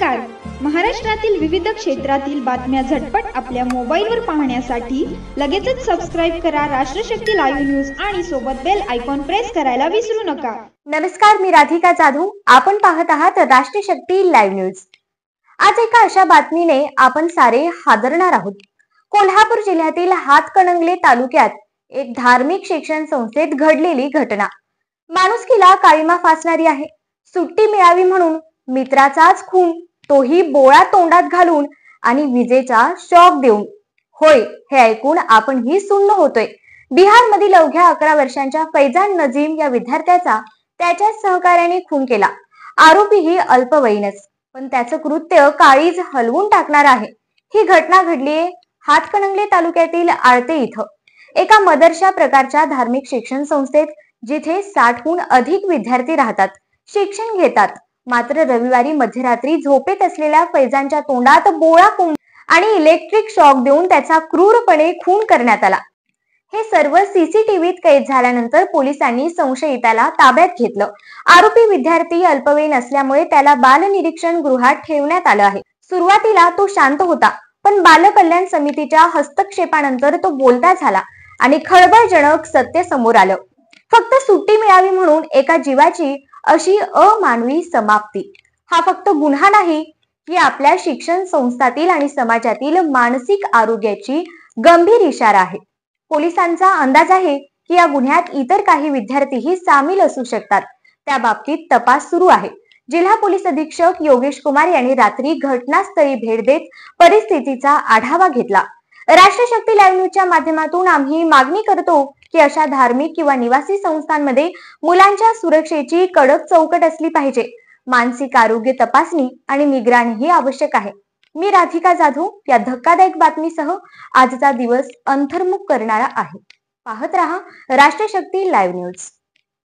नमस्कार. महाराष्ट्रातील विविध क्षेत्रातील बातम्या झटपट आपल्या मोबाईलवर पाहण्यासाठी लगेचच सबस्क्राइब करा राष्ट्रशक्ती लाईव्ह न्यूज आणि सोबत बेल आयकॉन प्रेस करायला विसरू नका. नमस्कार, मी राधिका जाधव. आपण पाहत आहात राष्ट्रशक्ती लाईव्ह न्यूज. आज एका अशा बातमीने आपण सारे हादरणार आहोत. कोल्हापूर जिल्ह्यातील हातकणंगले तालुक्यात एक धार्मिक शिक्षण संस्थेत घडलेली घटना माणुसकीला काळीमा फासणारी आहे. सुट्टी मिळावी म्हणून मित्राचाच खून, तोही बोळा तोंडात घालून आणि विजेचा शॉक देऊन. होय, हे ऐकून आपणही सुन्न होतोय. बिहार मधील अवघ्या 11 वर्षांच्या फैजान नजीम या विद्यार्थ्याचा त्याच्या सहकार्याने खून केला. आरोपीही अल्पवयीनच, पण त्याचं कृत्य काळीज हलवून टाकणार आहे. ही घटना घडलीये हातकणंगले तालुक्यातील आळते इथं एका मदरशा प्रकारच्या धार्मिक शिक्षण संस्थेत, जिथे 60हून अधिक विद्यार्थी राहतात, शिक्षण घेतात. मात्र रविवारी मध्यरात्री झोपेत असलेल्या फैजानच्या तोंडात बोळा आणि इलेक्ट्रिक शॉक देऊन त्याचा क्रूरपणे खून करण्यात आला. हे सर्व सीसीटीव्हीत कैद झाल्यानंतर पोलिसांनी संशयिताला ताब्यात घेतलं. आरोपी विद्यार्थी अल्पवयीन असल्यामुळे त्याला बालनिरीक्षण गृहात ठेवण्यात आलं आहे. सुरुवातीला तो शांत होता, पण बालकल्याण समितीच्या हस्तक्षेपानंतर तो बोलता झाला आणि खळबळजनक सत्य समोर आलं. फक्त सुट्टी मिळावी म्हणून एका जीवाची अशी अमानवी समाप्ती. हा फक्त गुन्हा नाही, ही आपल्या शिक्षण संस्थातील आणि समाजातील मानसिक आरोग्याची गंभीर इशारा आहे. पोलिसांचा अंदाज आहे की या गुन्ह्यात इतर काही विद्यार्थीही सामील असू शकतात. त्या बाबतीत तपास सुरू आहे. जिल्हा पोलीस अधीक्षक योगेश कुमार यांनी रात्री घटनास्थळी भेट देत परिस्थितीचा आढावा घेतला. राष्ट्रशक्ती लाईव्ह न्यूजच्या माध्यमातून आम्ही मागणी करतो की अशा धार्मिक किंवा निवासी संस्थांमध्ये मुलांच्या सुरक्षेची कडक चौकट असली पाहिजे. मानसिक आरोग्य तपासणी आणि निगराणीही आवश्यक आहे. मी राधिका जाधव या धक्कादायक बातमीसह आजचा दिवस अंतर्मुख करणारा आहे. पाहत रहा राष्ट्रशक्ती लाईव्ह न्यूज.